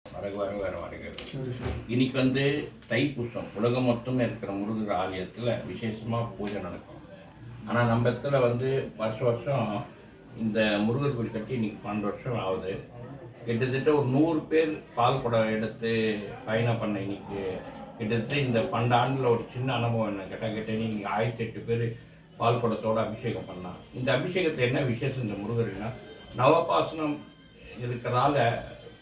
வருகிறது. இன்னைக்கு வந்து தைப்பூசம் உலகம் மொத்தமே இருக்கிற முருகர் ஆலயத்தில் விசேஷமாக பூஜை நடக்கும். ஆனால் நம்ம இடத்துல வந்து வருஷம் இந்த முருகர் கோயில் கட்டி இன்னைக்கு 12 வருஷம் ஆகுது. கிட்டத்தட்ட ஒரு 100 பேர் பால் குடம் எடுத்து பயணம் பண்ண இன்னைக்கு கிட்டத்தட்ட இந்த 12 ஆண்டில் ஒரு சின்ன அனுபவம் என்ன கேட்டால் இங்கே 1008 பேர் பால் குடத்தோடு அபிஷேகம் பண்ணான். இந்த அபிஷேகத்தில் என்ன விசேஷம் இந்த முருகர்னா நவபாசனம் இருக்கிறதால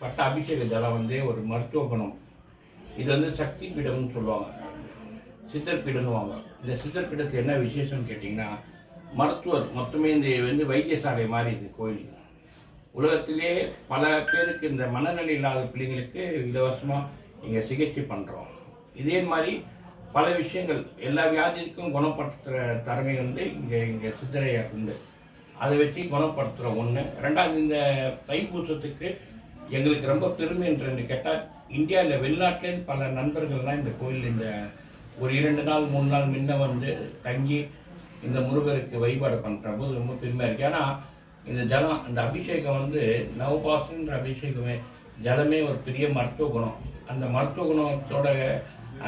பட்ட அபிஷேக ஜலம் வந்து ஒரு மருத்துவ குணம். இது வந்து சக்தி பீடம்னு சொல்லுவாங்க, சித்தர் பீடம்னுவாங்க. இந்த சித்தர் பீடத்தில் என்ன விசேஷம்னு கேட்டிங்கன்னா மருத்துவர் மொத்தமே இந்த வந்து வைத்தியசாலை மாதிரி இது கோயில். உலகத்திலே பல பேருக்கு இந்த மனநிலை இல்லாத பிள்ளைங்களுக்கு இலவசமாக இங்கே சிகிச்சை பண்ணுறோம். இதே மாதிரி பல விஷயங்கள் எல்லா வியாதிக்கும் குணப்படுத்துகிற திறமை வந்து இங்கே சித்தரையாக உண்டு. அதை வச்சு குணப்படுத்துகிறோம் ஒன்று. ரெண்டாவது, இந்த தைப்பூசத்துக்கு எங்களுக்கு ரொம்ப பெருமை என்று கேட்டால் இந்தியாவில் வெளிநாட்டிலேருந்து பல நண்பர்கள்லாம் இந்த கோயில் இந்த ஒரு 2 நாள் 3 நாள் முன்ன வந்து தங்கி இந்த முருகருக்கு வழிபாடு பண்ணுற போது ரொம்ப பெருமையாக இருக்குது. ஏன்னா இந்த ஜலம், இந்த அபிஷேகம் வந்து நவபாசன்ற அபிஷேகமே ஜலமே ஒரு பெரிய மருத்துவ குணம். அந்த மருத்துவ குணத்தோட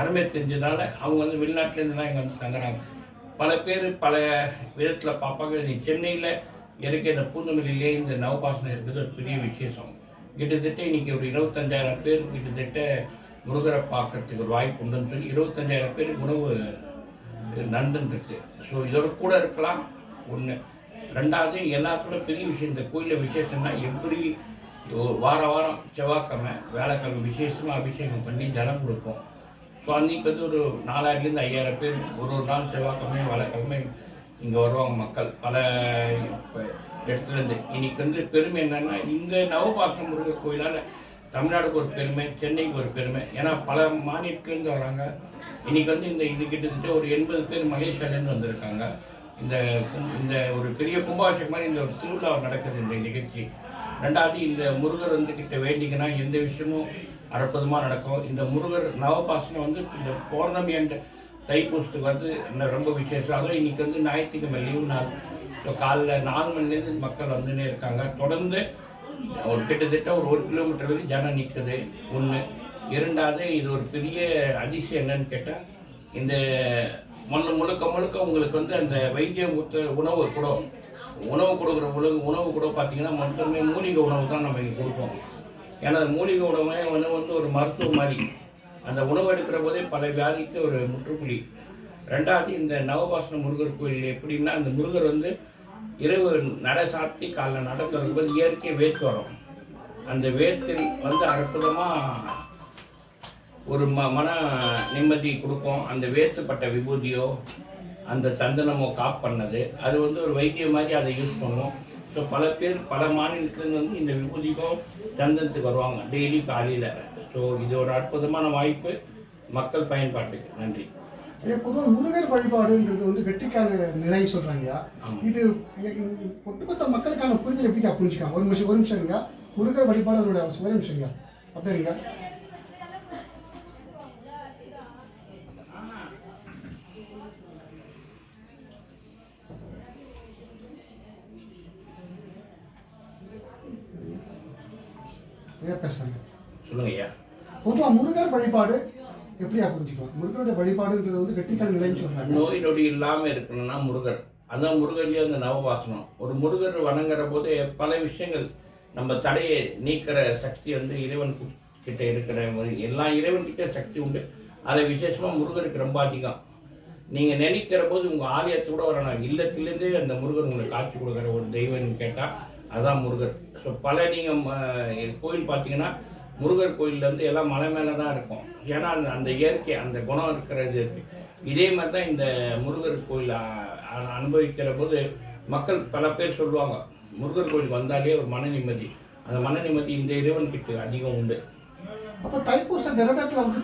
அருமை தெரிஞ்சதால் அவங்க வந்து வெளிநாட்டிலேருந்துலாம் இங்கே வந்து தங்குறாங்க. பல பேர் பல விதத்தில் பார்ப்பாங்க. நீ சென்னையில் இருக்க இந்த பூந்தமல்லியிலே இந்த நவபாசனம் இருக்குது ஒரு பெரிய விசேஷம். கிட்டத்தட்ட இன்றைக்கி ஒரு 25,000 பேர் கிட்டத்தட்ட முருகரை பார்க்கறதுக்கு ஒரு வாய்ப்பு உண்டுன்னு சொல்லி 25,000 பேருக்கு உணவு நண்டுன்னு இருக்குது. ஸோ இதோட கூட இருக்கலாம் ஒன்று. ரெண்டாவது, எல்லாத்தோட பெரிய விஷயம் இந்த கோயிலில் விசேஷம்னா எப்படி வாரம் செவ்வாய்க்கிழமை வேலைக்கிழமை விசேஷமாக அபிஷேகம் பண்ணி ஜலம் கொடுப்போம். ஸோ அன்றைக்கி வந்து ஒரு 4000லேருந்து 5000 பேர் ஒரு நாள் செவ்வாய்க்கிழமை வேலைக்கிழமை இங்கே வருவாங்க மக்கள் பல இடத்துலேருந்து. இன்றைக்கி வந்து பெருமை என்னென்னா இந்த நவபாசனம் முருகர் கோயிலால் தமிழ்நாடுக்கு ஒரு பெருமை, சென்னைக்கு ஒரு பெருமை. ஏன்னா பல மாநிலத்திலேருந்து வராங்க. இன்றைக்கி வந்து இது கிட்டத்தட்ட ஒரு 80 பேர் மலேசியாவிலேருந்து வந்திருக்காங்க. இந்த ஒரு பெரிய கும்பாபிஷேகம் மாதிரி இந்த ஒரு திருவிழா நடக்குது இந்த நிகழ்ச்சி. ரெண்டாவது, இந்த முருகர் வந்து கிட்ட வேண்டிங்கன்னா எந்த விஷயமும் அற்புதமாக நடக்கும். இந்த முருகர் நவபாசனம் வந்து இந்த பௌர்ணமி அண்ட் தைப்பூசத்துக்கு வந்து ரொம்ப விசேஷம். அதுவும் இன்றைக்கி வந்து ஞாயிற்றுக்கிழமை லீவு நாள். ஸோ காலைல 4 மணிலேருந்து மக்கள் வந்துன்னே இருக்காங்க. தொடர்ந்து ஒரு கிட்டத்தட்ட ஒரு 1 கிலோமீட்டர் வரைக்கும் ஜனம் நிற்குது ஒன்று. இரண்டாவது, இது ஒரு பெரிய அதிசயம் என்னன்னு கேட்டால் இந்த முழுக்க உங்களுக்கு வந்து அந்த வைத்திய உணவு கொடுக்குற உணவு கூட பார்த்தீங்கன்னா மொத்தமே மூலிகை உணவு தான் நம்ம இங்கே கொடுப்போம். ஏன்னா மூலிகை உணவு வந்து ஒரு மருத்துவம் மாதிரி. அந்த உணவு எடுக்கிற போதே பல வியாதிக்கு ஒரு முற்றுப்புள்ளி. ரெண்டாவது, இந்த நவபாசன முருகர் கோயில் எப்படின்னா அந்த முருகர் வந்து இரவு நடை சாத்தி காலைல நடக்கிறது போது இயற்கை வேத்து வரும். அந்த வேத்தில் வந்து அற்புதமாக ஒரு மன நிம்மதி கொடுக்கும். அந்த வேத்துப்பட்ட விபூதியோ அந்த சந்தனமோ பண்ணது அது வந்து ஒரு வைத்தியம் மாதிரி அதை யூஸ் பண்ணுவோம். ஸோ பல பேர் பல மாநிலத்துலேருந்து வந்து இந்த விபூதிக்கும் சந்தனத்துக்கு வருவாங்க டெய்லி காலையில். ஸோ இது ஒரு அற்புதமான வாய்ப்பு மக்கள் பயன்பாட்டுக்கு. நன்றி. பொதுவாக முருகர் வழிபாடுன்றது வந்து வெற்றிக்கான நிலை சொல்கிறாங்க. இது ஒட்டுமொத்த மக்களுக்கான புரிதல் எப்படி புரிஞ்சுக்காங்க? ஒரு நிமிஷம் முருகர் வழிபாடு அதனுடைய ஒரு நிமிஷங்க அப்படிங்க. பேசுறாங்க சொல்லுங்க ஐயா. பொதுவாக முருகர் வழிபாடு எப்படியா புரிஞ்சுக்கலாம்? முருகருடைய வழிபாடுன்றது வந்து வெற்றிக்கான நிலைன்னு சொல்றாங்க. நோய் நொடி இல்லாமல் இருக்கணும்னா முருகர், அதான் முருகர்லேயே அந்த நவபாசனம். ஒரு முருகர் வணங்குற போது பல விஷயங்கள் நம்ம தடையை நீக்கிற சக்தி வந்து இறைவன் கிட்ட இருக்கிற எல்லா இறைவன்கிட்ட சக்தி உண்டு. அதை விசேஷமாக முருகருக்கு ரொம்ப அதிகம். நீங்கள் நினைக்கிற போது உங்கள் ஆலயத்தோடு வரணும், இல்லத்திலேருந்தே அந்த முருகர் உங்களுக்கு காட்சி கொடுக்குற ஒரு தெய்வம்னு கேட்டால் அதுதான் முருகர். ஸோ பல நீங்கள் கோயில் பார்த்தீங்கன்னா முருகர் கோயிலில் வந்து எல்லாம் மலை மேலே தான் இருக்கும். ஏன்னா அந்த இயற்கை அந்த குணம் இருக்கிறது இருக்குது. இதே மாதிரி தான் இந்த முருகர் கோயில் அனுபவிக்கிற போது மக்கள் பல பேர் சொல்லுவாங்க முருகர் கோயிலுக்கு வந்தாலே ஒரு மன நிம்மதி. அந்த மன நிம்மதி இந்த இறைவன்கிட்ட அதிகம் உண்டு. அப்போ தைப்பூச விரதத்தில் வந்து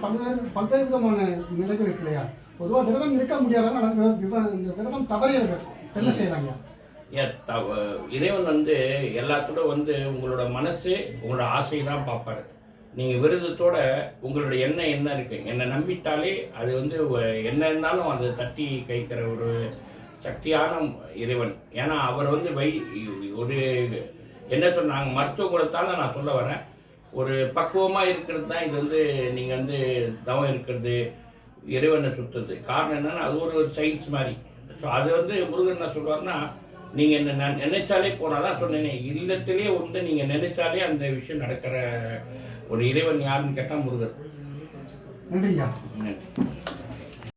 பல்வேறு விதமான நிலைகள் இருக்கு இல்லையா? பொதுவாக விரதம் இருக்க முடியாதவங்க இந்த விரதம் தவறியவர்கள் என்ன செய்யறாங்க? இறைவன் வந்து எல்லாத்தோட வந்து உங்களோட மனசு உங்களோட ஆசை தான் பார்ப்பாரு. நீங்கள் விரதத்தோட உங்களோட எண்ணம் என்ன இருக்குது, என்னை நம்பிட்டாலே அது வந்து என்ன இருந்தாலும் அதை தட்டி கைக்கிற ஒரு சக்தியான இறைவன். ஏன்னா அவர் வந்து ஒரு என்ன சொன்னாங்க மருத்துவ குணத்தால் நான் சொல்ல வரேன். ஒரு பக்குவமாக இருக்கிறது தான் இது வந்து நீங்கள் வந்து தவம் இருக்கிறது, இறைவனை சுற்றுறது. காரணம் என்னன்னா அது ஒரு சயின்ஸ் மாதிரி. ஸோ அது வந்து முருகன் என்ன சொல்லுவார்னா, நீங்கள் என்ன நினைச்சாலே போனால் தான் சொன்னேனே, இல்லத்திலே வந்து நீங்கள் நினைச்சாலே அந்த விஷயம் நடக்கிற ஒரு இறைவன் யாருன்னு கேட்டால் முருகன். நன்றியா. நன்றி.